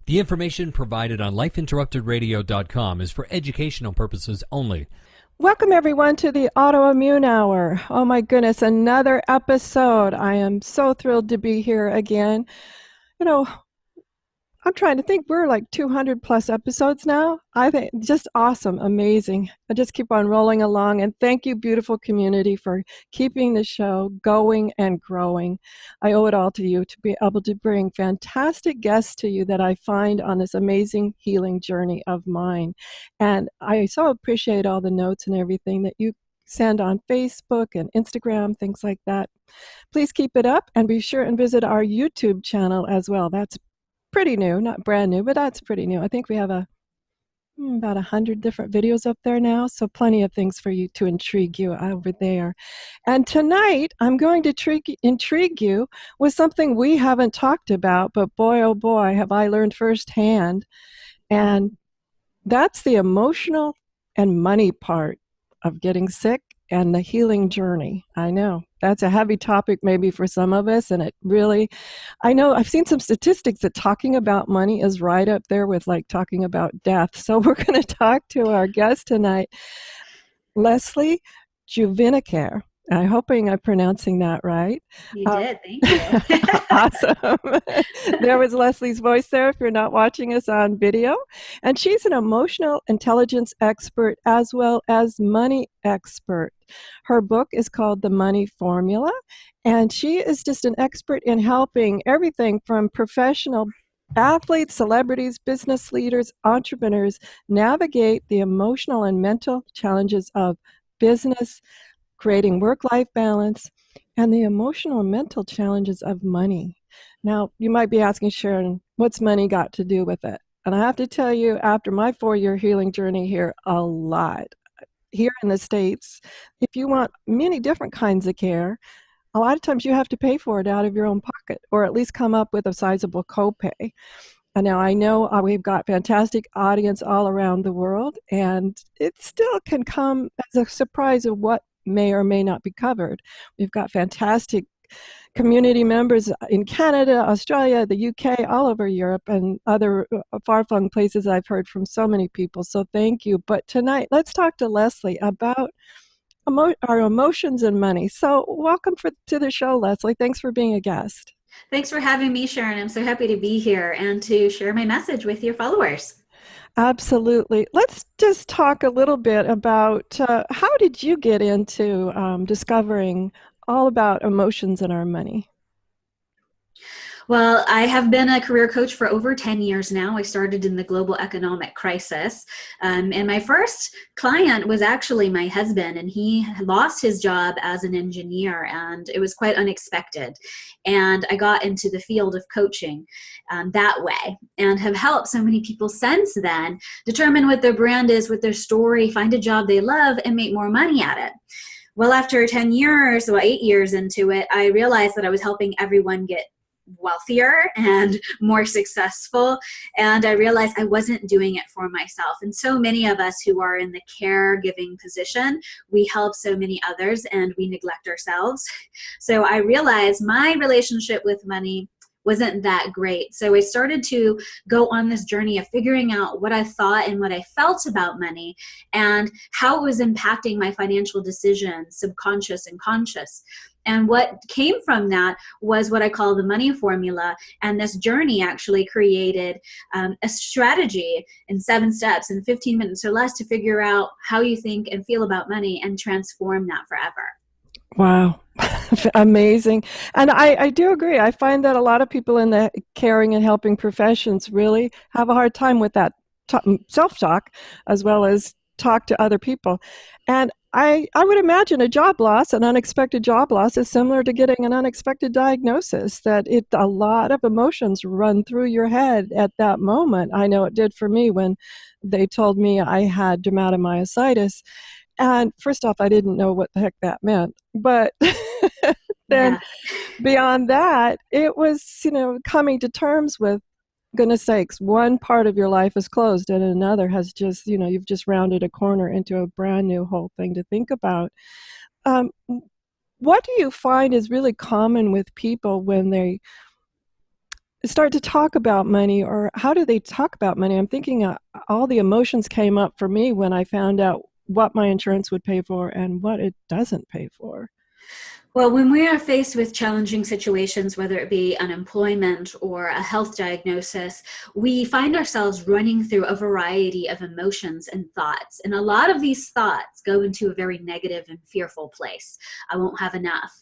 The information provided on lifeinterruptedradio.com is for educational purposes only. Welcome, everyone, to the Autoimmune Hour. Oh, my goodness, another episode. I am so thrilled to be here again. You know, I'm trying to think. We're like 200 plus episodes now. I think just awesome, amazing. I just keep on rolling along. And thank you, beautiful community, for keeping the show going and growing. I owe it all to you to be able to bring fantastic guests to you that I find on this amazing healing journey of mine. And I so appreciate all the notes and everything that you send on Facebook and Instagram, things like that. Please keep it up and be sure and visit our YouTube channel as well. That's pretty new, not brand new, but that's pretty new. I think we have about 100 different videos up there now, so plenty of things for you to intrigue you over there. And tonight, I'm going to intrigue you with something we haven't talked about, but boy, oh boy, have I learned firsthand. And that's the emotional and money part of getting sick and the healing journey. I know that's a heavy topic maybe for some of us, and it really, I know I've seen some statistics that talking about money is right up there with like talking about death. So we're going to talk to our guest tonight, Leslie Juvin-Acker. I'm hoping I'm pronouncing that right. You did, thank you. Awesome. There was Leslie's voice there if you're not watching us on video. And she's an emotional intelligence expert as well as money expert. Her book is called The Money Formula, and she is just an expert in helping everything from professional athletes, celebrities, business leaders, entrepreneurs navigate the emotional and mental challenges of business, creating work-life balance, and the emotional and mental challenges of money. Now, you might be asking, Sharon, what's money got to do with it? And I have to tell you, after my 4-year healing journey here, a lot. Here in the States, if you want many different kinds of care, a lot of times you have to pay for it out of your own pocket, or at least come up with a sizable copay. And now I know we've got fantastic audience all around the world, and it still can come as a surprise of what may or may not be covered. We've got fantastic community members in Canada, Australia, the UK, all over Europe, and other far-flung places I've heard from so many people. So thank you. But tonight, let's talk to Leslie about our emotions and money. So welcome to the show, Leslie. Thanks for being a guest. Thanks for having me, Sharon. I'm so happy to be here and to share my message with your followers. Absolutely. Let's just talk a little bit about how did you get into discovering all about emotions and our money? Well, I have been a career coach for over 10 years now. I started in the global economic crisis. And my first client was actually my husband, and he lost his job as an engineer, and it was quite unexpected. And I got into the field of coaching that way, and have helped so many people since then determine what their brand is, what their story, find a job they love, and make more money at it. Well, after 10 years, 8 years into it, I realized that I was helping everyone get wealthier and more successful, and I realized I wasn't doing it for myself. And so many of us who are in the caregiving position, we help so many others and we neglect ourselves. So I realized my relationship with money wasn't that great. So I started to go on this journey of figuring out what I thought and what I felt about money and how it was impacting my financial decisions, subconscious and conscious. And what came from that was what I call the money formula. And this journey actually created a strategy in 7 steps in 15 minutes or less to figure out how you think and feel about money and transform that forever. Wow. Amazing. And I do agree. I find that a lot of people in the caring and helping professions really have a hard time with that self-talk as well as talk to other people. And I would imagine a job loss, an unexpected job loss, is similar to getting an unexpected diagnosis, that a lot of emotions run through your head at that moment. I know it did for me when they told me I had dermatomyositis. And first off, I didn't know what the heck that meant. But then beyond that, it was, coming to terms with, goodness sakes, one part of your life is closed and another has just, you've just rounded a corner into a brand new whole thing to think about. What do you find is really common with people when they start to talk about money, or how do they talk about money? I'm thinking all the emotions came up for me when I found out what my insurance would pay for and what it doesn't pay for. Well, when we are faced with challenging situations, whether it be unemployment or a health diagnosis, we find ourselves running through a variety of emotions and thoughts. And a lot of these thoughts go into a very negative and fearful place. I won't have enough.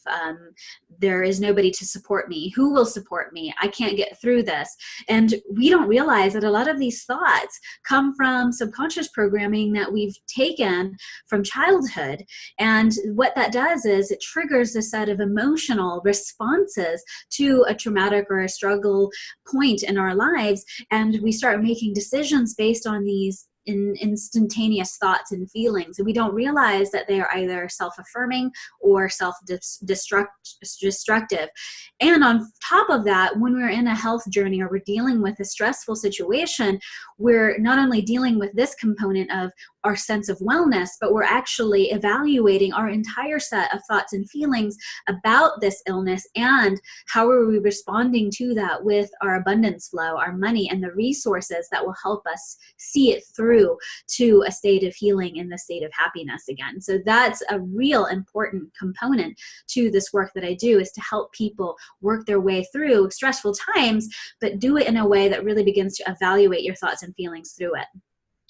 There is nobody to support me. Who will support me? I can't get through this. And we don't realize that a lot of these thoughts come from subconscious programming that we've taken from childhood. And what that does is it triggers a set of emotional responses to a traumatic or a struggle point in our lives, and we start making decisions based on these instantaneous thoughts and feelings, and we don't realize that they are either self-affirming or self-destructive. And on top of that, when we're in a health journey or we're dealing with a stressful situation, we're not only dealing with this component of our sense of wellness, but we're actually evaluating our entire set of thoughts and feelings about this illness and how are we responding to that with our abundance flow, our money, and the resources that will help us see it through to a state of healing and the state of happiness again. So that's a real important component to this work that I do, is to help people work their way through stressful times, but do it in a way that really begins to evaluate your thoughts and feelings through it.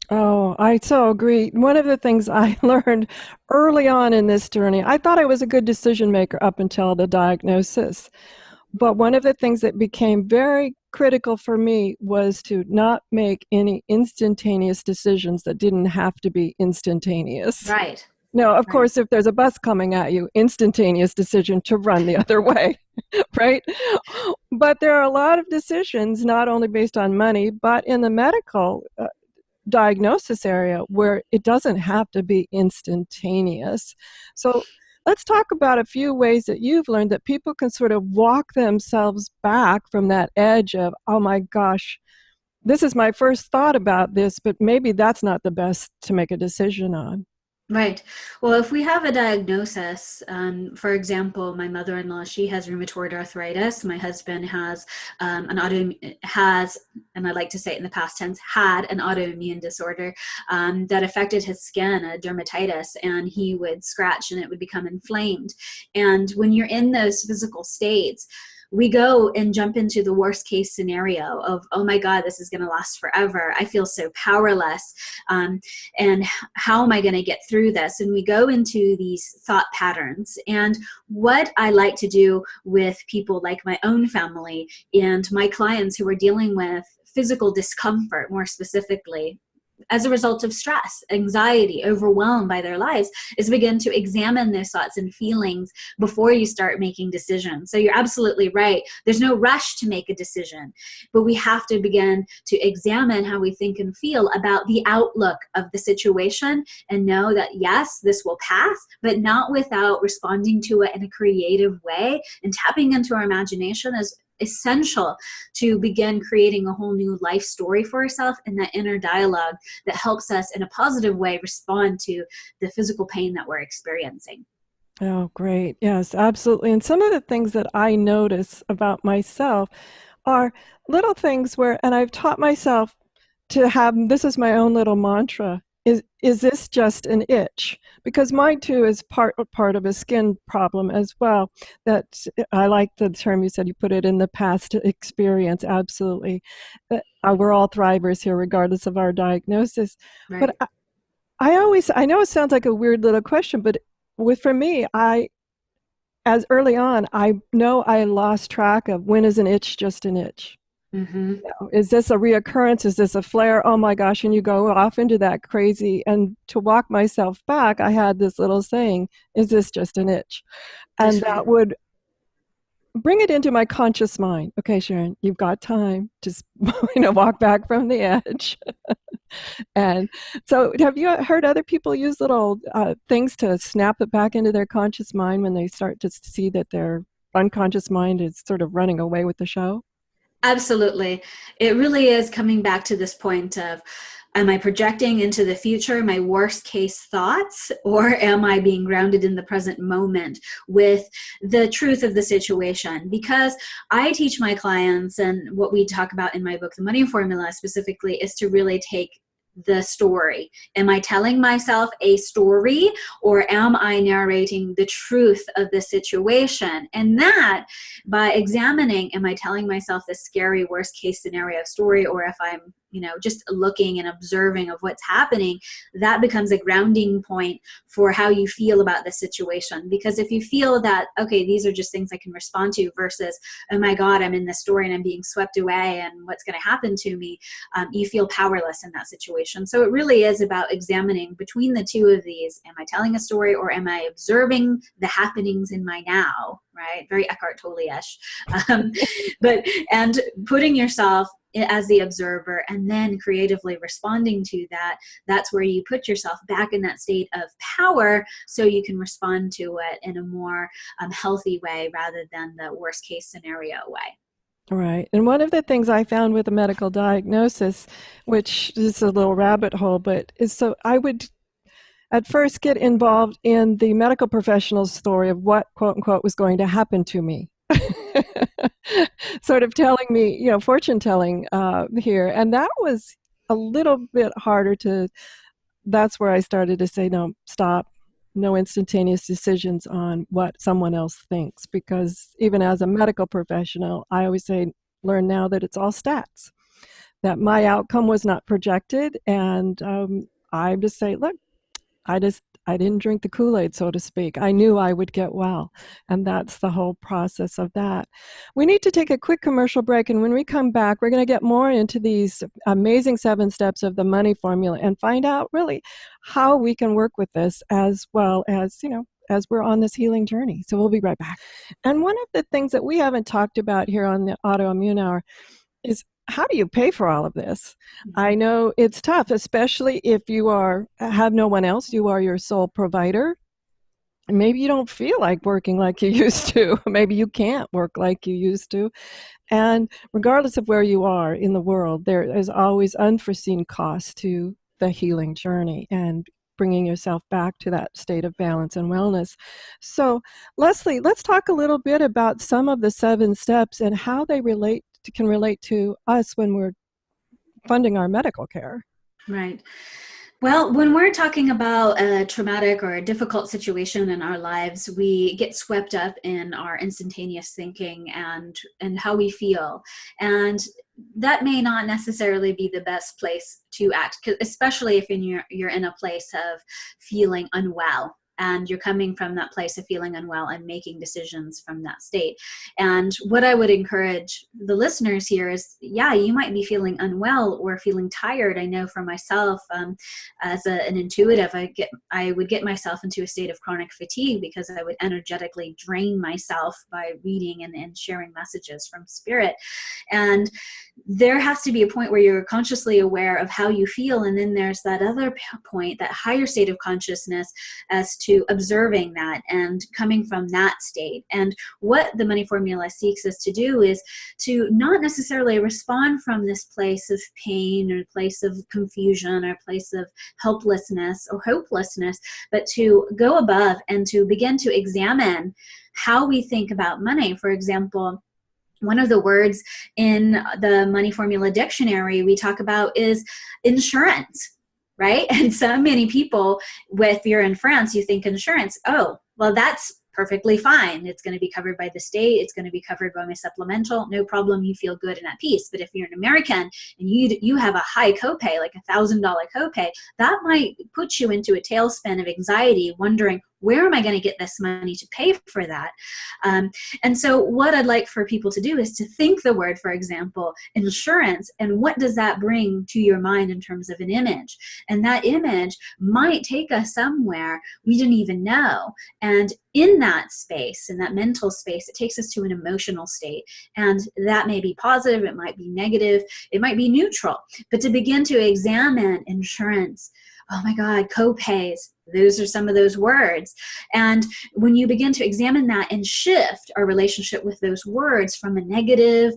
Oh, I so agree. One of the things I learned early on in this journey, I thought I was a good decision maker up until the diagnosis. But one of the things that became very critical for me was to not make any instantaneous decisions that didn't have to be instantaneous. Right. No, of course, if there's a bus coming at you, instantaneous decision to run the other way, right? But there are a lot of decisions, not only based on money, but in the medical diagnosis area where it doesn't have to be instantaneous. So let's talk about a few ways that you've learned that people can sort of walk themselves back from that edge of, oh my gosh, this is my first thought about this, but maybe that's not the best to make a decision on. Right. Well, if we have a diagnosis, for example, my mother-in-law, she has rheumatoid arthritis. My husband has and I like to say it in the past tense, had an autoimmune disorder that affected his skin, a dermatitis, and he would scratch and it would become inflamed. And when you're in those physical states, we go and jump into the worst case scenario of, oh my God, this is going to last forever. I feel so powerless. And how am I going to get through this? And we go into these thought patterns. And what I like to do with people like my own family and my clients who are dealing with physical discomfort, more specifically, as a result of stress, anxiety, overwhelmed by their lives, is begin to examine those thoughts and feelings before you start making decisions. So you're absolutely right. There's no rush to make a decision, but we have to begin to examine how we think and feel about the outlook of the situation and know that, yes, this will pass, but not without responding to it in a creative way. And tapping into our imagination is essential to begin creating a whole new life story for ourselves, and that inner dialogue that helps us in a positive way respond to the physical pain that we're experiencing. Oh, great. Yes, absolutely. And some of the things that I notice about myself are little things where, and I've taught myself to have, this is my own little mantra, is this just an itch? Because mine too is part of a skin problem as well. That I like the term you said, you put it in the past experience, absolutely. We're all thrivers here regardless of our diagnosis. Right. But I know it sounds like a weird little question, but for me, as early on, I know I lost track of when is an itch just an itch. Mm-hmm. You know, is this a reoccurrence? Is this a flare? Oh my gosh. And you go off into that crazy. And to walk myself back, I had this little saying, is this just an itch? And that would bring it into my conscious mind. Okay, Sharon, you've got time to walk back from the edge. And so have you heard other people use little things to snap it back into their conscious mind when they start to see that their unconscious mind is sort of running away with the show? Absolutely. It really is coming back to this point of Am I projecting into the future my worst case thoughts, or am I being grounded in the present moment with the truth of the situation? Because I teach my clients, and what we talk about in my book, The Money Formula specifically, is to really take the story. Am I telling myself a story, or am I narrating the truth of the situation? And that, by examining, am I telling myself the scary worst case scenario story, or if I'm just looking and observing of what's happening, that becomes a grounding point for how you feel about the situation. Because if you feel that, okay, these are just things I can respond to, versus, oh my God, I'm in this story and I'm being swept away and what's going to happen to me, you feel powerless in that situation. So it really is about examining between the two of these. Am I telling a story, or am I observing the happenings in my now, right? Very Eckhart Tolle-ish. And putting yourself as the observer and then creatively responding to that, that's where you put yourself back in that state of power, so you can respond to it in a more healthy way rather than the worst case scenario way. Right. And one of the things I found with a medical diagnosis, which is a little rabbit hole, but is so I would at first get involved in the medical professional's story of what, quote unquote, was going to happen to me. Sort of telling me, fortune telling here. And that was a little bit harder that's where I started to say, no, stop. No instantaneous decisions on what someone else thinks. Because even as a medical professional, I always learn now that it's all stats. That my outcome was not projected. And I just say, look, I didn't drink the Kool-Aid, so to speak. I knew I would get well, and that's the whole process of that. We need to take a quick commercial break, and when we come back, we're going to get more into these amazing 7 steps of the money formula and find out really how we can work with this, as well as, as we're on this healing journey. So we'll be right back. And one of the things that we haven't talked about here on the Autoimmune Hour is, how do you pay for all of this? I know it's tough, especially if you have no one else. You are your sole provider. Maybe you don't feel like working like you used to. Maybe you can't work like you used to. And regardless of where you are in the world, there is always unforeseen costs to the healing journey and bringing yourself back to that state of balance and wellness. So, Leslie, let's talk a little bit about some of the 7 steps and how they can relate to us when we're funding our medical care. Right. Well, when we're talking about a traumatic or a difficult situation in our lives, we get swept up in our instantaneous thinking and how we feel. And that may not necessarily be the best place to act, especially if you're in a place of feeling unwell. And you're coming from that place of feeling unwell and making decisions from that state. And what I would encourage the listeners here is, you might be feeling unwell or feeling tired. I know for myself, as an intuitive, I would get myself into a state of chronic fatigue because I would energetically drain myself by reading and sharing messages from spirit. And there has to be a point where you're consciously aware of how you feel. And then there's that other point, that higher state of consciousness, as to observing that and coming from that state. And what the money formula seeks us to do is to not necessarily respond from this place of pain or place of confusion or place of helplessness or hopelessness, but to go above and to begin to examine how we think about money. For example, one of the words in the Money Formula Dictionary we talk about is insurance. Right? And so many people, if you're in France, you think insurance. Oh, well, that's perfectly fine. It's going to be covered by the state. It's going to be covered by my supplemental. No problem. You feel good and at peace. But if you're an American and you have a high copay, like $1,000 copay, that might put you into a tailspin of anxiety, wondering, where am I going to get this money to pay for that? And so what I'd like for people to do is to think the word, for example, insurance, and what does that bring to your mind in terms of an image? And that image might take us somewhere we didn't even know. And in that space, in that mental space, it takes us to an emotional state. And that may be positive, it might be negative, it might be neutral. But to begin to examine insurance, oh my God, copays, those are some of those words. And when you begin to examine that and shift our relationship with those words from a negative,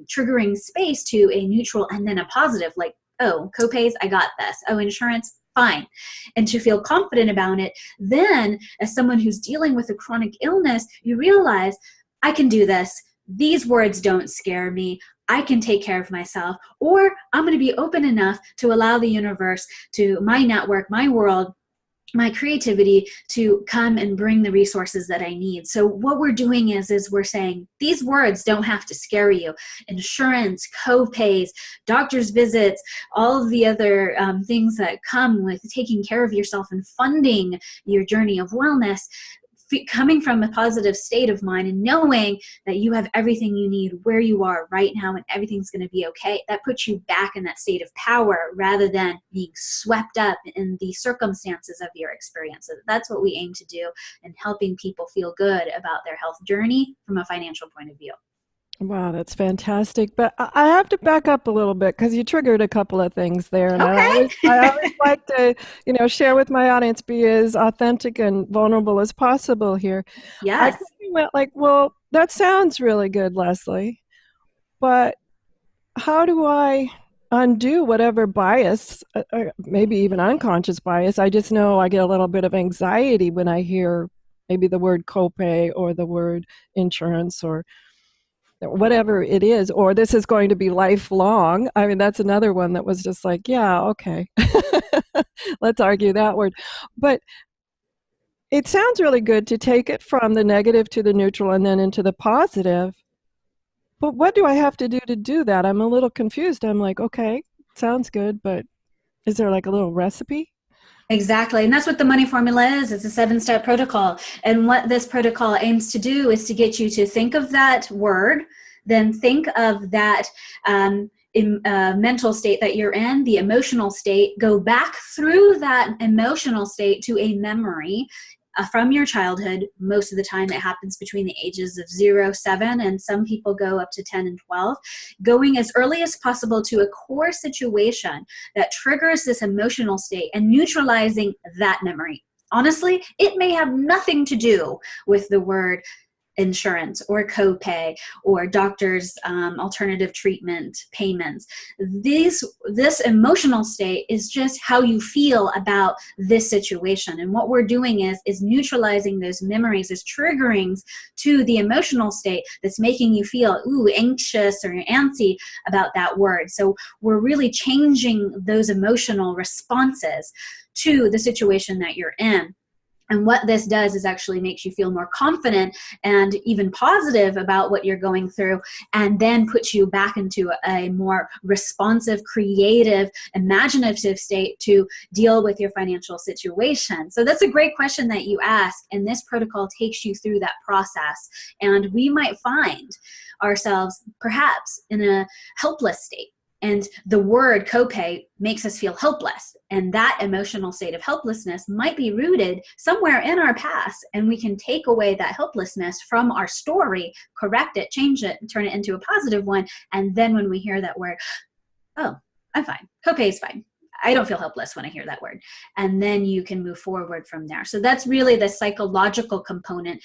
triggering space to a neutral and then a positive, like, oh, copays, I got this. Oh, insurance, fine. And to feel confident about it, then as someone who's dealing with a chronic illness, you realize, I can do this. These words don't scare me. I can take care of myself, or I'm going to be open enough to allow the universe, to my network, my world, my creativity to come and bring the resources that I need. So what we're doing is we're saying these words don't have to scare you. Insurance, co-pays, doctor's visits, all of the other things that come with taking care of yourself and funding your journey of wellness, coming from a positive state of mind and knowing that you have everything you need where you are right now and everything's going to be okay. That puts you back in that state of power rather than being swept up in the circumstances of your experience. So that's what we aim to do in helping people feel good about their health journey from a financial point of view. Wow, that's fantastic. But I have to back up a little bit because you triggered a couple of things there. And Okay. I always like to, share with my audience, be as authentic and vulnerable as possible here. Yes. I went like, well, that sounds really good, Leslie. But how do I undo whatever bias, maybe even unconscious bias? I just know I get a little bit of anxiety when I hear maybe the word copay or the word insurance or whatever it is, or this is going to be lifelong. I mean, that's another one that was just like, yeah, okay, let's argue that word. But it sounds really good to take it from the negative to the neutral and then into the positive. But what do I have to do that? I'm a little confused. I'm like, okay, sounds good, but is there like a little recipe? Exactly. And that's what the money formula is. It's a 7-step protocol. And what this protocol aims to do is to get you to think of that word, then think of that mental state that you're in, the emotional state, go back through that emotional state to a memory from your childhood. Most of the time it happens between the ages of 0, 7, and some people go up to 10 and 12, going as early as possible to a core situation that triggers this emotional state and neutralizing that memory. Honestly, it may have nothing to do with the word insurance or copay or doctor's alternative treatment payments. This emotional state is just how you feel about this situation. And what we're doing is neutralizing those memories, those triggerings to the emotional state that's making you feel anxious or antsy about that word. So we're really changing those emotional responses to the situation that you're in. And what this does is actually makes you feel more confident and even positive about what you're going through, and then puts you back into a more responsive, creative, imaginative state to deal with your financial situation. So that's a great question that you ask, and this protocol takes you through that process. And we might find ourselves perhaps in a helpless state. And the word copay makes us feel helpless. And that emotional state of helplessness might be rooted somewhere in our past. And we can take away that helplessness from our story, correct it, change it, turn it into a positive one. And then when we hear that word, oh, I'm fine. Copay is fine. I don't feel helpless when I hear that word. And then you can move forward from there. So that's really the psychological component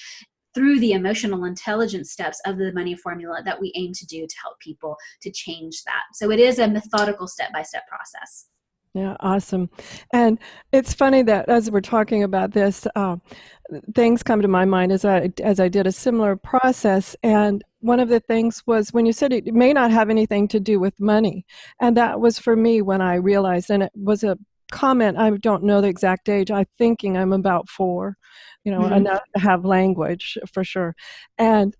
through the emotional intelligence steps of the money formula that we aim to do to help people to change that. So it is a methodical step-by-step process. Yeah, awesome. And it's funny that as we're talking about this, things come to my mind as I did a similar process. And one of the things was when you said it may not have anything to do with money. And that was for me when I realized, and it was a comment, I don't know the exact age, I'm thinking I'm about 4, enough to have language for sure. And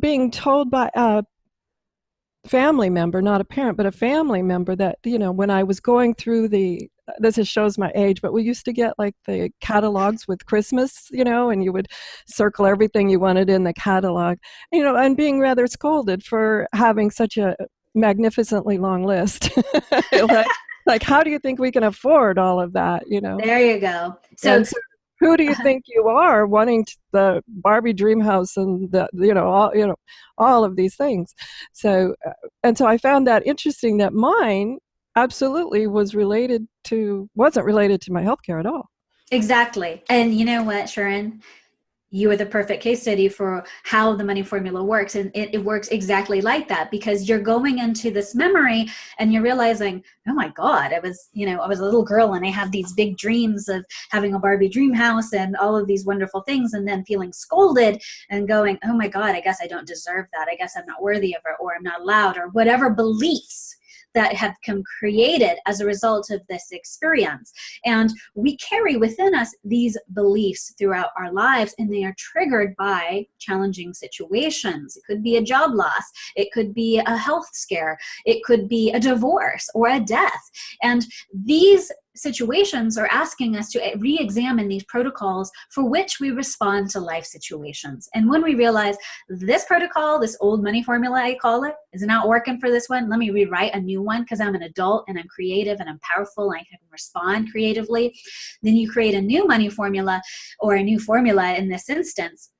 being told by a family member, not a parent, but a family member that, when I was going through this shows my age, but we used to get like the catalogs with Christmas, and you would circle everything you wanted in the catalog, and being rather scolded for having such a magnificently long list. Like, how do you think we can afford all of that, There you go. So who do you think you are wanting the Barbie dream house and the, all of these things? So, and so I found that interesting that mine absolutely wasn't related to my healthcare at all. Exactly. And you know what, Sharon? you are the perfect case study for how the money formula works. And it works exactly like that, because you're going into this memory and you're realizing, oh my God, I was a little girl and I had these big dreams of having a Barbie dream house and all of these wonderful things, and then feeling scolded and going, oh my God, I guess I don't deserve that. I guess I'm not worthy of it, or I'm not allowed, or whatever beliefs that have come created as a result of this experience. And we carry within us these beliefs throughout our lives, and they are triggered by challenging situations. It could be a job loss. It could be a health scare. It could be a divorce or a death. And these situations are asking us to re-examine these protocols for which we respond to life situations. And when we realize this protocol, this old money formula, I call it, is not working for this one, let me rewrite a new one because I'm an adult and I'm creative and I'm powerful and I can respond creatively, then you create a new money formula, or a new formula in this instance.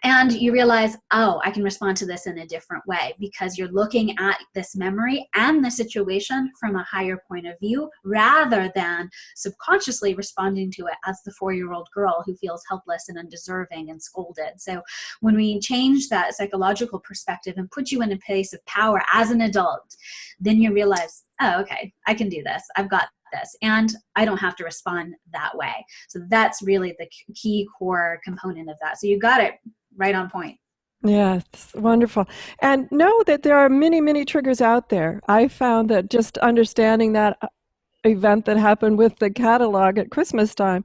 And you realize, oh, I can respond to this in a different way, because you're looking at this memory and the situation from a higher point of view, rather than subconsciously responding to it as the 4-year-old girl who feels helpless and undeserving and scolded. So when we change that psychological perspective and put you in a place of power as an adult, then you realize, oh, okay, I can do this. I've got this, and I don't have to respond that way. So that's really the key core component of that. So you got it right on point. Yeah, it's wonderful. And know that there are many, many triggers out there. I found that just understanding that event that happened with the catalog at Christmas time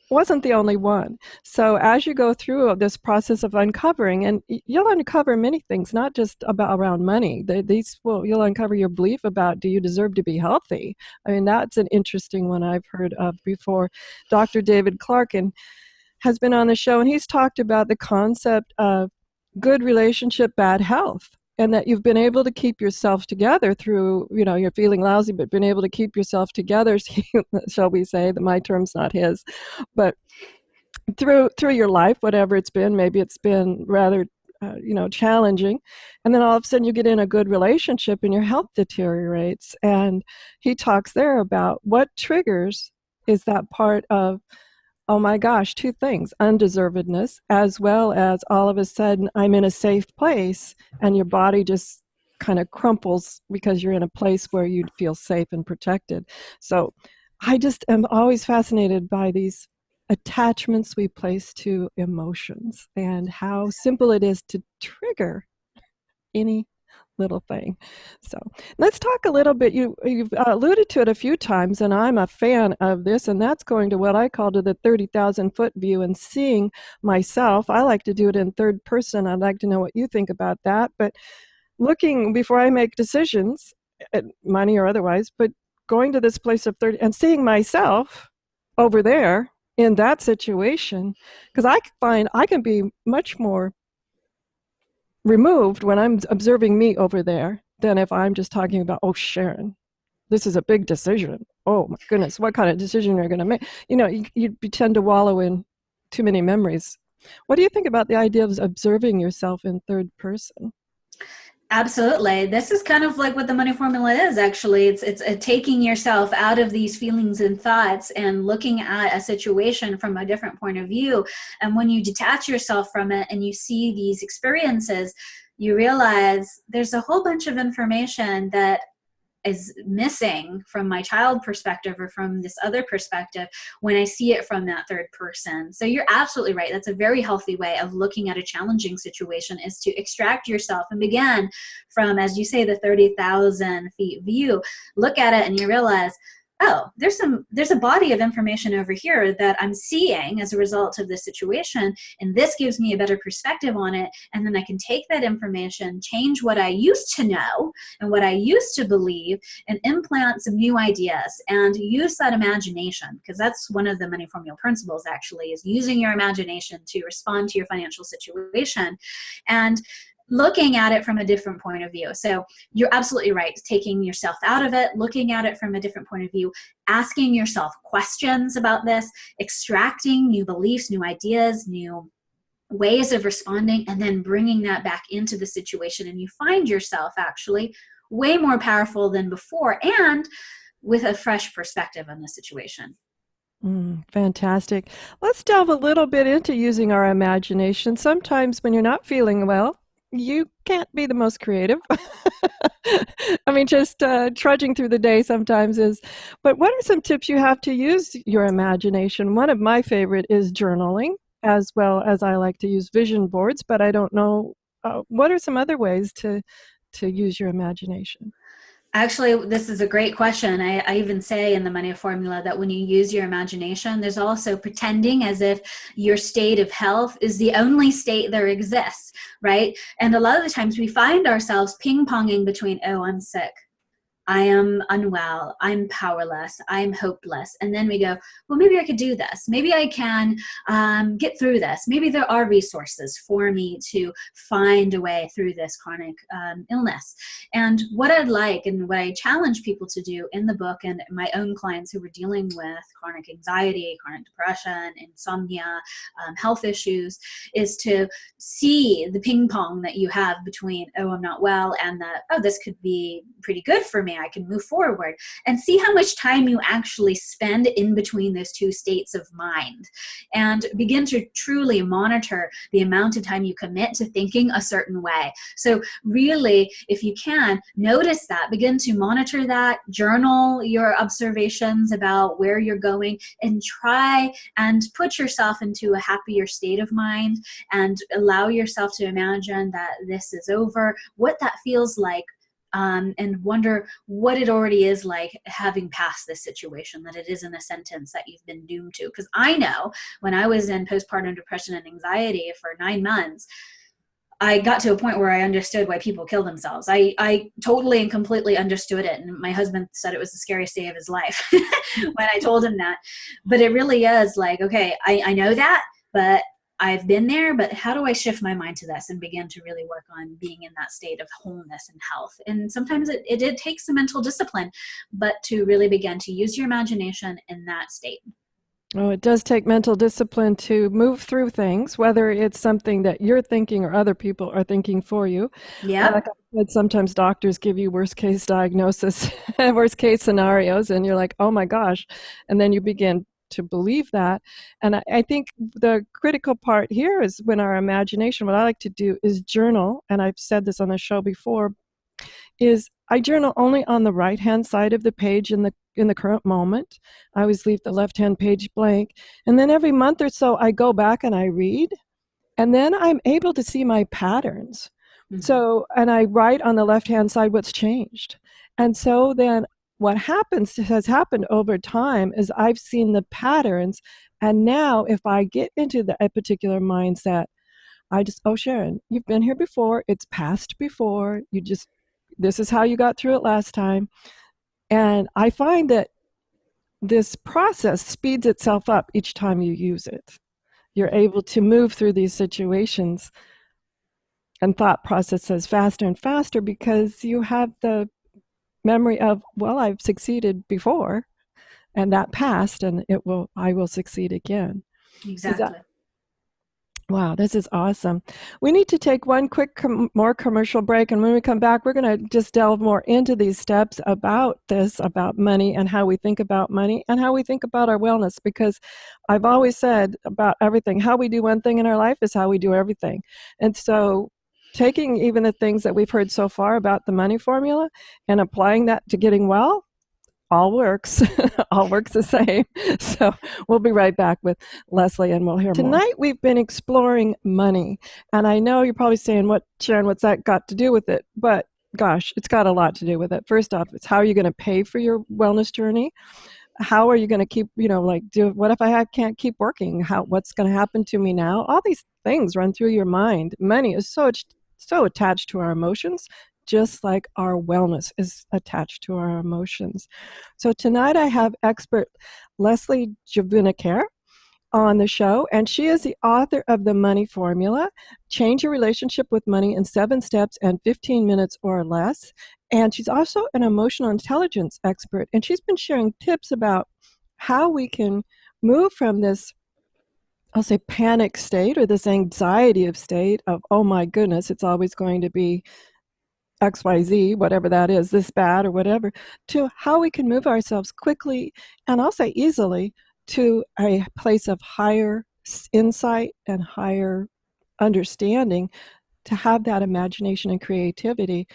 wasn't the only one. So as you go through this process of uncovering, and you'll uncover many things, not just around money. You'll uncover your belief about, do you deserve to be healthy? I mean, that's an interesting one I've heard of before. Dr. David Clarkin has been on the show, and he's talked about the concept of good relationship, bad health, and that you've been able to keep yourself together through, you're feeling lousy, but been able to keep yourself together, shall we say, that my term's not his, but through your life, whatever it's been, maybe it's been rather challenging, and then all of a sudden you get in a good relationship and your health deteriorates. And he talks there about what triggers is that part of, oh my gosh, 2 things, undeservedness, as well as all of a sudden I'm in a safe place and your body just kind of crumples because you're in a place where you feel safe and protected. So I just am always fascinated by these attachments we place to emotions and how simple it is to trigger any little thing. So let's talk a little bit. You've alluded to it a few times, and I'm a fan of this, and that's going to what I call to the 30,000 foot view and seeing myself. I like to do it in third person. I'd like to know what you think about that. But looking before I make decisions, money or otherwise, but going to this place of 30 and seeing myself over there in that situation, because I find I can be much more removed when I'm observing me over there than if I'm just talking about, oh, Sharon, this is a big decision. Oh my goodness, what kind of decision you're going to make? You tend to wallow in too many memories. What do you think about the idea of observing yourself in third person? Absolutely. This is kind of like what the money formula is, actually. It's taking yourself out of these feelings and thoughts and looking at a situation from a different point of view. And when you detach yourself from it and you see these experiences, you realize there's a whole bunch of information that is missing from my child perspective or from this other perspective when I see it from that third person. So you're absolutely right. That's a very healthy way of looking at a challenging situation, is to extract yourself and begin from, as you say, the 30,000 feet view. Look at it and you realize, oh, there's a body of information over here that I'm seeing as a result of this situation, and this gives me a better perspective on it, and then I can take that information, change what I used to know and what I used to believe, and implant some new ideas and use that imagination, because that's one of the money formula principles, actually, is using your imagination to respond to your financial situation and looking at it from a different point of view. So you're absolutely right. Taking yourself out of it, looking at it from a different point of view, asking yourself questions about this, extracting new beliefs, new ideas, new ways of responding, and then bringing that back into the situation. And you find yourself actually way more powerful than before and with a fresh perspective on the situation. Fantastic. Let's delve a little bit into using our imagination. Sometimes when you're not feeling well, you can't be the most creative. I mean, just trudging through the day sometimes is. But what are some tips you have to use your imagination? One of my favorite is journaling, as well as I like to use vision boards, but I don't know. What are some other ways to use your imagination? Actually, this is a great question. I even say in the money formula that when you use your imagination, there's also pretending as if your state of health is the only state there exists, right? And a lot of the times we find ourselves ping-ponging between, oh, I'm sick, I am unwell, I'm powerless, I'm hopeless. And then we go, well, maybe I could do this. Maybe I can get through this. Maybe there are resources for me to find a way through this chronic illness. And what I'd like and what I challenge people to do in the book, and my own clients who were dealing with chronic anxiety, chronic depression, insomnia, health issues, is to see the ping pong that you have between, oh, I'm not well, and that, oh, this could be pretty good for me, I can move forward, and see how much time you actually spend in between those two states of mind, and begin to truly monitor the amount of time you commit to thinking a certain way. So really, if you can, notice that, begin to monitor that, journal your observations about where you're going, and try and put yourself into a happier state of mind, and allow yourself to imagine that this is over, what that feels like, and wonder what it already is like having passed this situation, that it isn't a sentence that you've been doomed to. Because I know when I was in postpartum depression and anxiety for 9 months, I got to a point where I understood why people kill themselves. I totally and completely understood it. And my husband said it was the scariest day of his life when I told him that. But it really is like, okay, I know that, but I've been there, but how do I shift my mind to this and begin to really work on being in that state of wholeness and health? And sometimes it takes some mental discipline, but to really begin to use your imagination in that state. Oh, it does take mental discipline to move through things, whether it's something that you're thinking or other people are thinking for you. Yeah. Like I said, sometimes doctors give you worst case diagnosis, worst case scenarios, and you're like, oh my gosh. And then you begin to believe that. And I think the critical part here is when our imagination, what I like to do is journal, and I've said this on the show before, is I journal only on the right-hand side of the page in the current moment. I always leave the left-hand page blank. And then every month or so, I go back and I read, and then I'm able to see my patterns. Mm-hmm. So, and I write on the left-hand side what's changed. And so then what has happened over time is I've seen the patterns, and now if I get into a particular mindset, I just, oh, Sharon, you've been here before, it's passed before, this is how you got through it last time. And I find that this process speeds itself up each time you use it. You're able to move through these situations and thought processes faster and faster because you have the memory of, well, I've succeeded before, and that passed, and I will succeed again. Exactly. Wow, this is awesome. We need to take one quick more commercial break, and when we come back, we're going to just delve more into these steps about money and how we think about money and how we think about our wellness, because I've always said about everything, how we do one thing in our life is how we do everything. And so taking even the things that we've heard so far about the money formula and applying that to getting well, all works. All works the same. So we'll be right back with Leslie, and we'll hear more. Tonight we've been exploring money, and I know you're probably saying, Sharon, what's that got to do with it? But gosh, it's got a lot to do with it. First off, it's how are you going to pay for your wellness journey? How are you going to keep, what if I can't keep working? What's going to happen to me now? All these things run through your mind. Money is so attached to our emotions, just like our wellness is attached to our emotions. So tonight I have expert Leslie Juvin-Acker on the show, and she is the author of The Money Formula, Change Your Relationship with Money in 7 Steps and 15 Minutes or Less. And she's also an emotional intelligence expert, and she's been sharing tips about how we can move from this, I'll say, panic state or this anxiety of state of, oh my goodness, it's always going to be XYZ, whatever that is, this bad or whatever, to how we can move ourselves quickly and I'll say easily to a place of higher insight and higher understanding, to have that imagination and creativity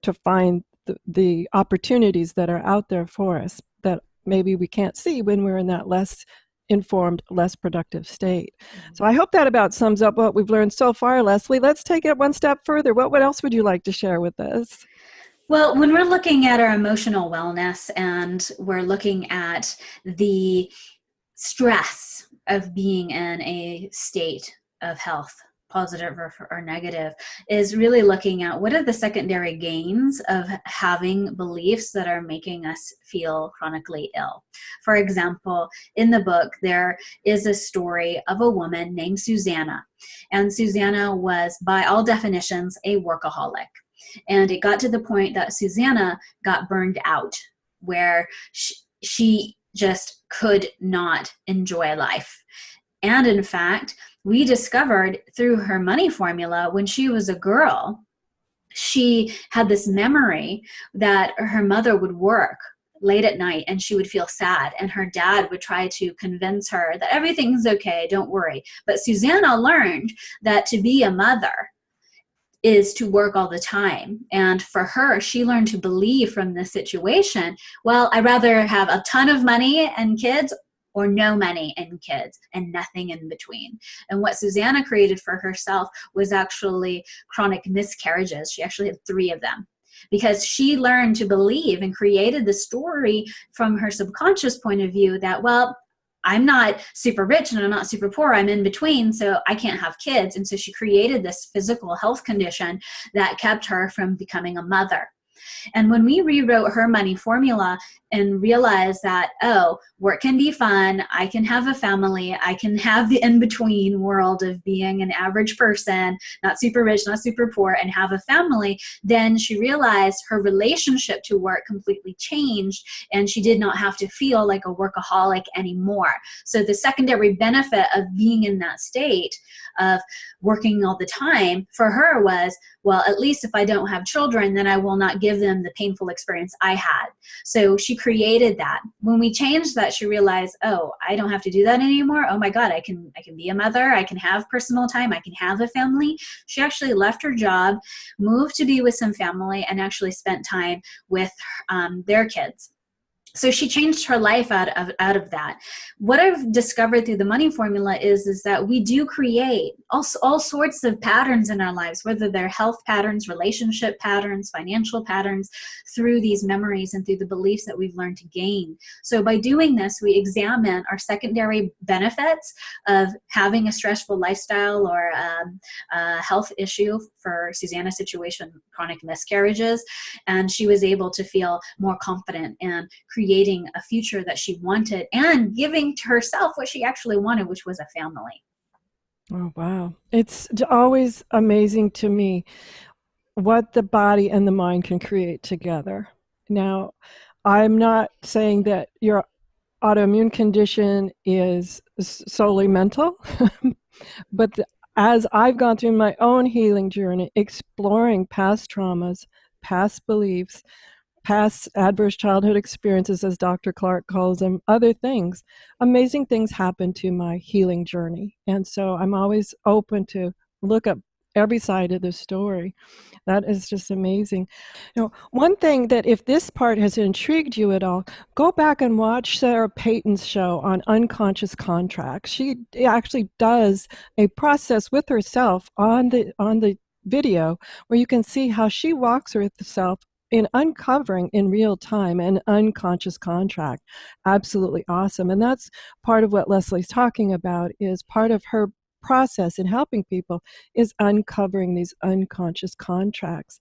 to find the opportunities that are out there for us that maybe we can't see when we're in that less informed, less productive state. So I hope that about sums up what we've learned so far, Leslie. Let's take it one step further. What else would you like to share with us? Well, when we're looking at our emotional wellness and we're looking at the stress of being in a state of health, positive or negative, is really looking at what are the secondary gains of having beliefs that are making us feel chronically ill. For example, in the book, there is a story of a woman named Susanna. And Susanna was, by all definitions, a workaholic. And it got to the point that Susanna got burned out, where she just could not enjoy life. And in fact, we discovered through her money formula, when she was a girl, she had this memory that her mother would work late at night and she would feel sad, and her dad would try to convince her that everything's okay, don't worry. But Susanna learned that to be a mother is to work all the time. And for her, she learned to believe from this situation, well, I'd rather have a ton of money and kids or no money and kids and nothing in between. And what Susanna created for herself was actually chronic miscarriages. She actually had 3 of them, because she learned to believe and created the story from her subconscious point of view that, well, I'm not super rich and I'm not super poor. I'm in between, so I can't have kids. And so she created this physical health condition that kept her from becoming a mother. And when we rewrote her money formula and realized that, oh, work can be fun, I can have a family, I can have the in-between world of being an average person, not super rich, not super poor, and have a family, then she realized her relationship to work completely changed, and she did not have to feel like a workaholic anymore. So the secondary benefit of being in that state of working all the time for her was, well, at least if I don't have children, then I will not give them the painful experience I had. So she created that. When we changed that, she realized, oh, I don't have to do that anymore. Oh my God, I can be a mother. I can have personal time. I can have a family. She actually left her job, moved to be with some family, and actually spent time with their kids. So she changed her life out of that. What I've discovered through the money formula is that we do create all sorts of patterns in our lives, whether they're health patterns, relationship patterns, financial patterns, through these memories and through the beliefs that we've learned to gain. So by doing this, we examine our secondary benefits of having a stressful lifestyle or a health issue. For Susanna's situation, chronic miscarriages, and she was able to feel more confident and creating a future that she wanted and giving to herself what she actually wanted, which was a family. Oh, wow. It's always amazing to me what the body and the mind can create together. Now, I'm not saying that your autoimmune condition is solely mental, but as I've gone through my own healing journey, exploring past traumas, past beliefs, past adverse childhood experiences, as Dr. Clark calls them, other things, amazing things happen to my healing journey. And so I'm always open to look up every side of the story. That is just amazing. One thing that, if this part has intrigued you at all, go back and watch Sarah Payton's show on unconscious contracts. She actually does a process with herself on the video where you can see how she walks herself in uncovering in real time an unconscious contract. Absolutely awesome. And that's part of what Leslie's talking about, is part of her process in helping people is uncovering these unconscious contracts.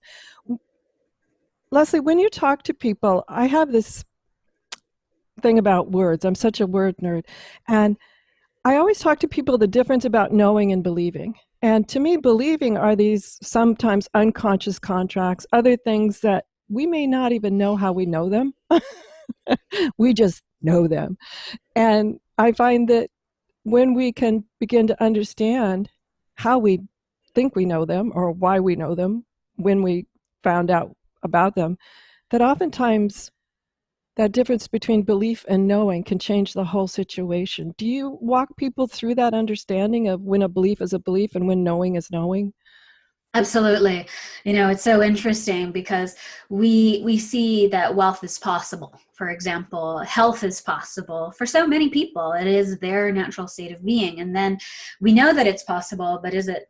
Leslie, when you talk to people, I have this thing about words. I'm such a word nerd. And I always talk to people the difference about knowing and believing. And to me, believing are these sometimes unconscious contracts, other things that we may not even know how we know them. We just know them. And I find that when we can begin to understand how we think we know them or why we know them when we found out about them, that oftentimes That difference between belief and knowing can change the whole situation. Do you walk people through that understanding of when a belief is a belief and when knowing is knowing? Absolutely. It's so interesting because we see that wealth is possible. For example, health is possible for so many people. It is their natural state of being. And then we know that it's possible, but is it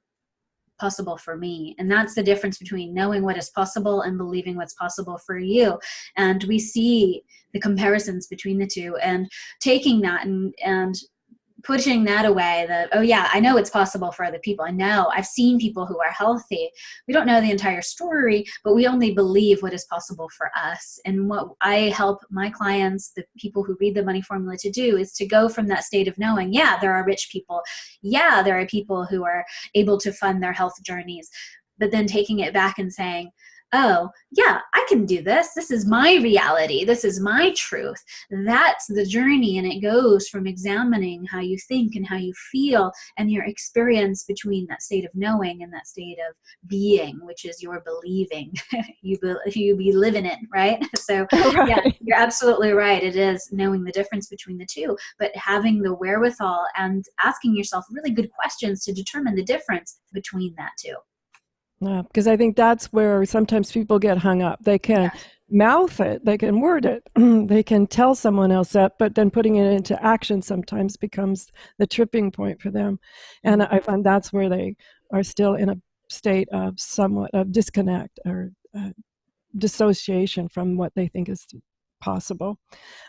possible for me? And that's the difference between knowing what is possible and believing what's possible for you. And we see the comparisons between the two, and taking that and pushing that away, that, oh yeah, I know it's possible for other people. I know I've seen people who are healthy. We don't know the entire story, but we only believe what is possible for us. And what I help my clients, the people who read the Money Formula, to do is to go from that state of knowing, yeah, there are rich people. Yeah, there are people who are able to fund their health journeys. But then taking it back and saying, oh, yeah, I can do this. This is my reality. This is my truth. That's the journey. And it goes from examining how you think and how you feel and your experience between that state of knowing and that state of being, which is your believing. you be living it, right? So Right. yeah, you're absolutely right. It is knowing the difference between the two, but having the wherewithal and asking yourself really good questions to determine the difference between that two. Yeah, because I think that's where sometimes people get hung up. They can mouth it, they can word it, they can tell someone else that, but then putting it into action sometimes becomes the tripping point for them. And I find that's where they are still in a state of somewhat of disconnect or dissociation from what they think is possible.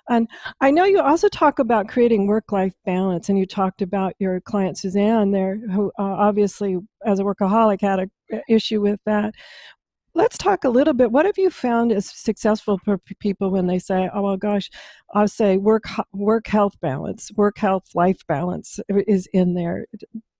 And I know you also talk about creating work-life balance, and you talked about your client Suzanne there, who obviously as a workaholic had an issue with that. Let's talk a little bit. What have you found is successful for people when they say, oh, well, gosh, I'll say work health balance, work health life balance is in there.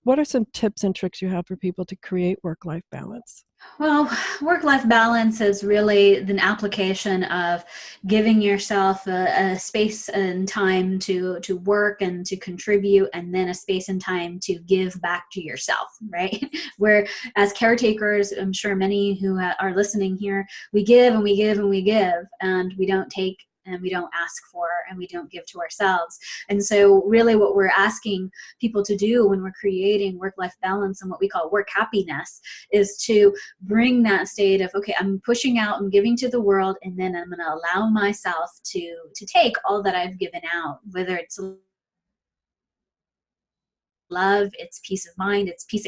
What are some tips and tricks you have for people to create work-life balance? Well, work-life balance is really an application of giving yourself a space and time to work and to contribute, and then a space and time to give back to yourself, right? Where as caretakers, I'm sure many who are listening here, we give and we give and we give, and we don't take and we don't ask for and we don't give to ourselves. And so really what we're asking people to do when we're creating work-life balance and what we call work happiness is to bring that state of, okay, I'm pushing out, I'm giving to the world, and then I'm going to allow myself to take all that I've given out, whether it's love, it's peace of mind, it's peace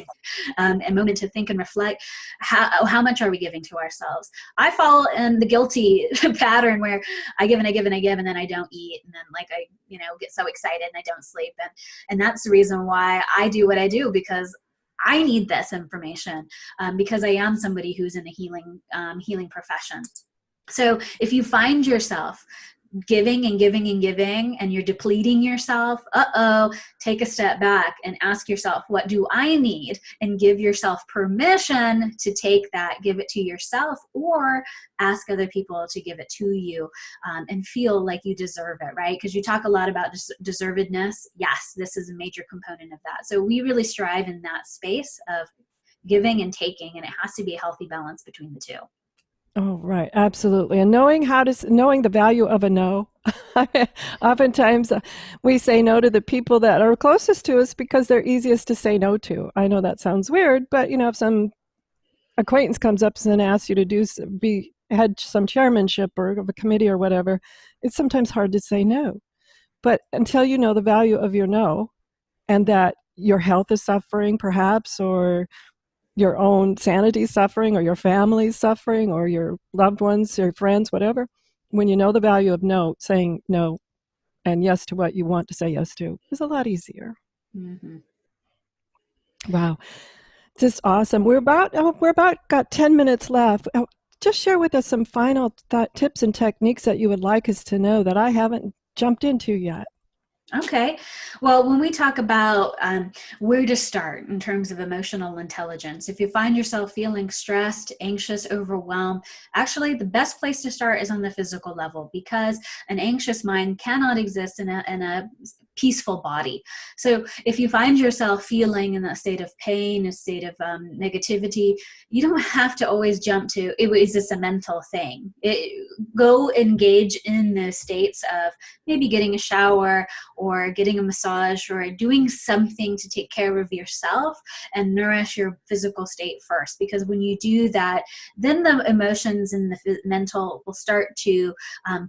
and a moment to think and reflect. How much are we giving to ourselves? I fall in the guilty pattern where I give and I give and I give, and then I don't eat, and then like I get so excited and I don't sleep, and that's the reason why I do what I do, because I need this information, because I am somebody who's in a healing profession. So if you find yourself giving and giving and giving and you're depleting yourself, take a step back and ask yourself, what do I need? And give yourself permission to take that, give it to yourself, or ask other people to give it to you, and feel like you deserve it, right? Because you talk a lot about deservedness. Yes, this is a major component of that. So we really strive in that space of giving and taking, and it has to be a healthy balance between the two. Oh, right. Absolutely. And knowing the value of a no. Oftentimes we say no to the people that are closest to us because they're easiest to say no to. I know that sounds weird, but if some acquaintance comes up and asks you to had some chairmanship or of a committee or whatever, it's sometimes hard to say no. But until you know the value of your no, and that your health is suffering perhaps, or your own sanity suffering, or your family's suffering, or your loved ones, your friends, whatever, when you know the value of no, saying no and yes to what you want to say yes to is a lot easier. Mm-hmm. Wow. Just awesome. We're about got 10 minutes left. Just share with us some final tips and techniques that you would like us to know that I haven't jumped into yet. Okay. Well, when we talk about where to start in terms of emotional intelligence, if you find yourself feeling stressed, anxious, overwhelmed, actually the best place to start is on the physical level, because an anxious mind cannot exist in a peaceful body. So if you find yourself feeling in that state of pain, a state of negativity, you don't have to always jump to, is this a mental thing? Go engage in those states of maybe getting a shower or getting a massage or doing something to take care of yourself and nourish your physical state first. Because when you do that, then the emotions and the mental will start to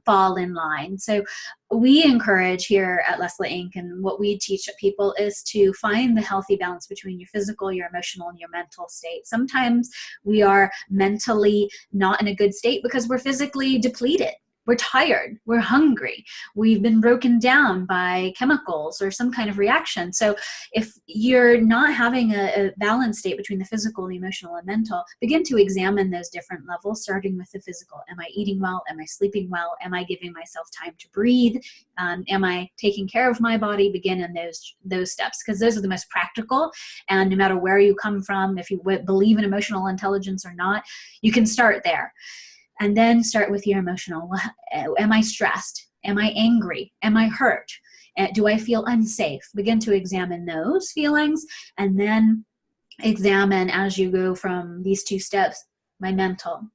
fall in line. So we encourage here at Leslie Inc. and what we teach people is to find the healthy balance between your physical, your emotional, and your mental state. Sometimes we are mentally not in a good state because we're physically depleted. We're tired, we're hungry, we've been broken down by chemicals or some kind of reaction. So if you're not having a balanced state between the physical, the emotional, and mental, begin to examine those different levels, starting with the physical. Am I eating well? Am I sleeping well? Am I giving myself time to breathe? Am I taking care of my body? Begin in those steps, because those are the most practical. And no matter where you come from, if you believe in emotional intelligence or not, you can start there. And then start with your emotional. Am I stressed? Am I angry? Am I hurt? Do I feel unsafe? Begin to examine those feelings, and then examine, as you go from these two steps, my mental.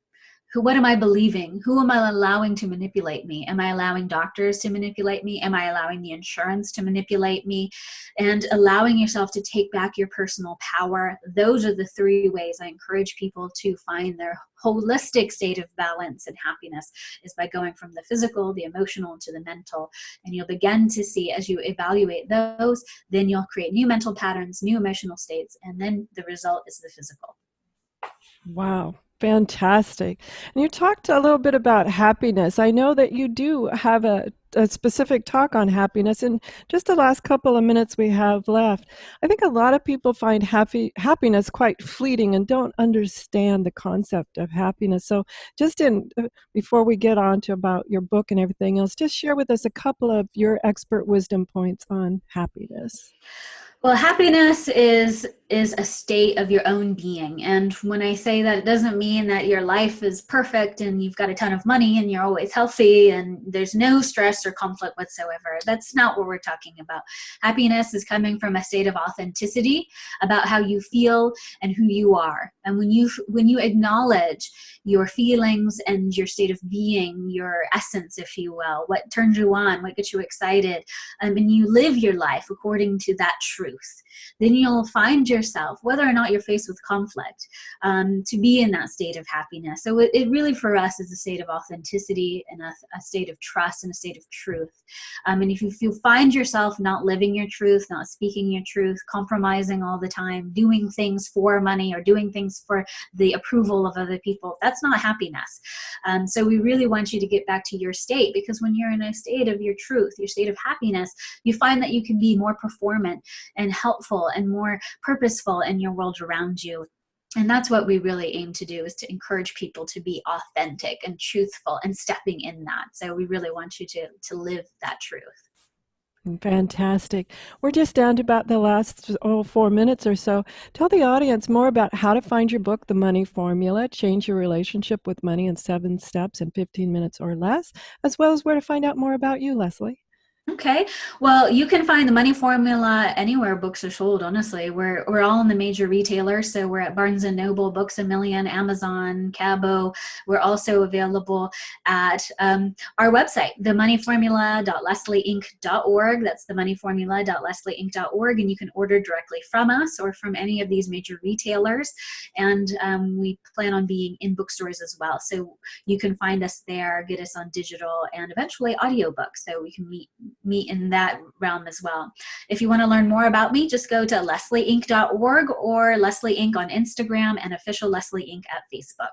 What am I believing? Who am I allowing to manipulate me? Am I allowing doctors to manipulate me? Am I allowing the insurance to manipulate me? And allowing yourself to take back your personal power. Those are the three ways I encourage people to find their holistic state of balance and happiness, is by going from the physical, the emotional, to the mental. And you'll begin to see, as you evaluate those, then you'll create new mental patterns, new emotional states, and then the result is the physical. Wow. Fantastic. And you talked a little bit about happiness. I know that you do have a specific talk on happiness in just the last couple of minutes we have left. I think a lot of people find happiness quite fleeting and don't understand the concept of happiness. So just before we get on to about your book and everything else, just share with us a couple of your expert wisdom points on happiness. Well, happiness is a state of your own being. And when I say that, it doesn't mean that your life is perfect and you've got a ton of money and you're always healthy and there's no stress or conflict whatsoever. That's not what we're talking about. Happiness is coming from a state of authenticity about how you feel and who you are. And when you acknowledge your feelings and your state of being, your essence, if you will, what turns you on, what gets you excited, and you live your life according to that truth, then you'll find yourself, whether or not you're faced with conflict, to be in that state of happiness. So it really, for us, is a state of authenticity and a state of trust and a state of truth. And if you find yourself not living your truth, not speaking your truth, compromising all the time, doing things for money or doing things for the approval of other people, that's not happiness. So we really want you to get back to your state, because when you're in a state of your truth, your state of happiness, you find that you can be more performant and helpful and more purposeful in your world around you. And that's what we really aim to do, is to encourage people to be authentic and truthful and stepping in that. So we really want you to live that truth. Fantastic. We're just down to about the last 4 minutes or so. Tell the audience more about how to find your book, The Money Formula, Change Your Relationship with Money in 7 Steps in 15 Minutes or Less, as well as where to find out more about you, Leslie. Okay. Well, you can find The Money Formula anywhere books are sold, honestly. We're all in the major retailers. So we're at Barnes & Noble, Books A Million, Amazon, Cabo. We're also available at our website, themoneyformula.leslieinc.org. That's themoneyformula.leslieinc.org. And you can order directly from us or from any of these major retailers. And we plan on being in bookstores as well. So you can find us there, get us on digital, and eventually audiobooks. So we can meet in that realm as well. If you want to learn more about me, just go to leslieinc.org or Leslie Inc. on Instagram and official Leslie Inc. at Facebook.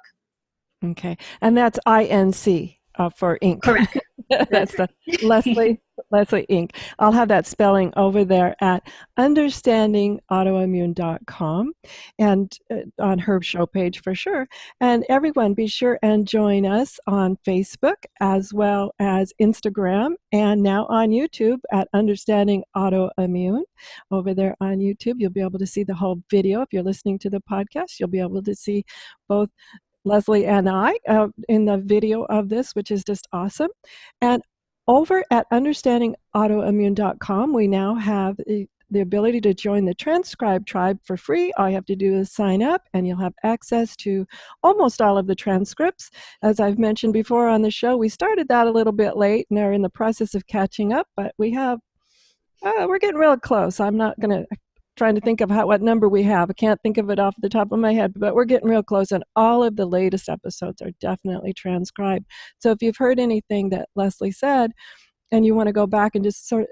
Okay. And that's INC for Inc. Correct. That's the Leslie Inc. I'll have that spelling over there at understandingautoimmune.com and on her show page for sure. And everyone, be sure and join us on Facebook as well as Instagram and now on YouTube at Understanding Autoimmune. Over there on YouTube, you'll be able to see the whole video. If you're listening to the podcast, you'll be able to see both Leslie and I in the video of this, which is just awesome. And over at understandingautoimmune.com, we now have the ability to join the Transcribe Tribe for free. All you have to do is sign up, and you'll have access to almost all of the transcripts. As I've mentioned before on the show, we started that a little bit late and are in the process of catching up, but we're getting real close. I'm not going to trying to think of what number we have. I can't think of it off the top of my head, but we're getting real close, and all of the latest episodes are definitely transcribed. So if you've heard anything that Leslie said and you want to go back and just sort of,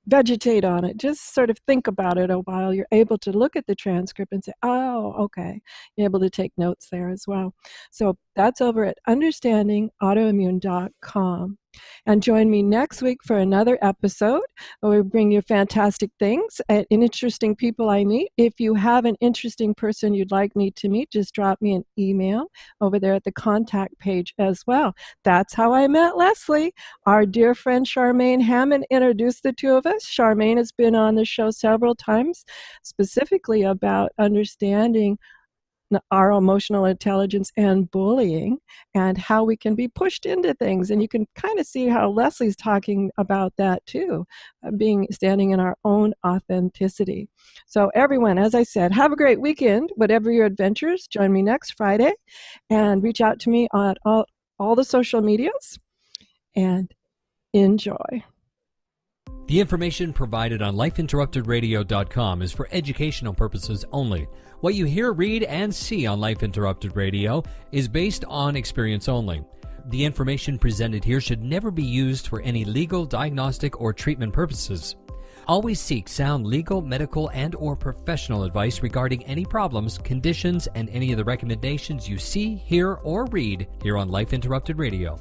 vegetate on it, just sort of think about it a while, you're able to look at the transcript and say, oh, okay. You're able to take notes there as well. So that's over at understandingautoimmune.com. And join me next week for another episode where we bring you fantastic things and interesting people I meet. If you have an interesting person you'd like me to meet, just drop me an email over there at the contact page as well. That's how I met Leslie. Our dear friend Charmaine Hammond introduced the two of us. Charmaine has been on the show several times, specifically about understanding our emotional intelligence and bullying and how we can be pushed into things. And you can kind of see how Leslie's talking about that too, standing in our own authenticity. So everyone, as I said, have a great weekend, whatever your adventures. Join me next Friday and reach out to me on all the social medias and enjoy. The information provided on lifeinterruptedradio.com is for educational purposes only. What you hear, read, and see on Life Interrupted Radio is based on experience only. The information presented here should never be used for any legal, diagnostic, or treatment purposes. Always seek sound legal, medical, and/or professional advice regarding any problems, conditions, and any of the recommendations you see, hear, or read here on Life Interrupted Radio.